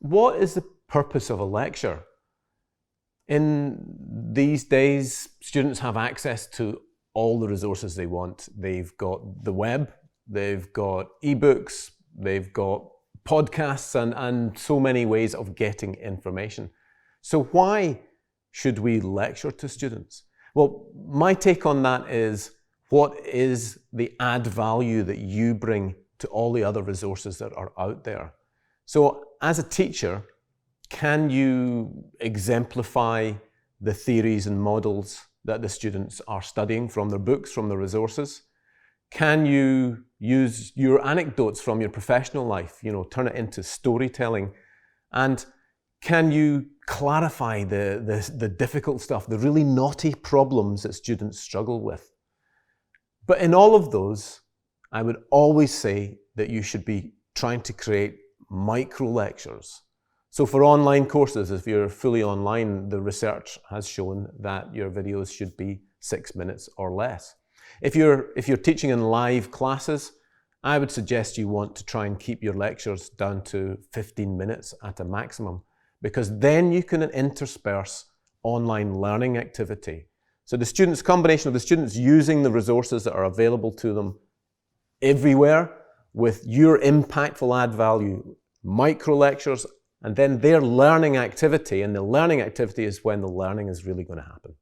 what is the purpose of a lecture? In these days, students have access to all the resources they want. They've got the web, they've got ebooks, they've got podcasts, and so many ways of getting information. So why should we lecture to students? Well, my take on that is, what is the add value that you bring to all the other resources that are out there? So as a teacher, can you exemplify the theories and models that the students are studying from their books, from the resources? Can you use your anecdotes from your professional life, turn it into storytelling? And can you clarify the difficult stuff, the really knotty problems that students struggle with? But in all of those, I would always say that you should be trying to create micro lectures. So for online courses, if you're fully online, the research has shown that your videos should be 6 minutes or less. If you're teaching in live classes, I would suggest you want to try and keep your lectures down to 15 minutes at a maximum, because then you can intersperse online learning activity. So the combination of the students using the resources that are available to them everywhere with your impactful add value, micro lectures, and then their learning activity. And the learning activity is when the learning is really going to happen.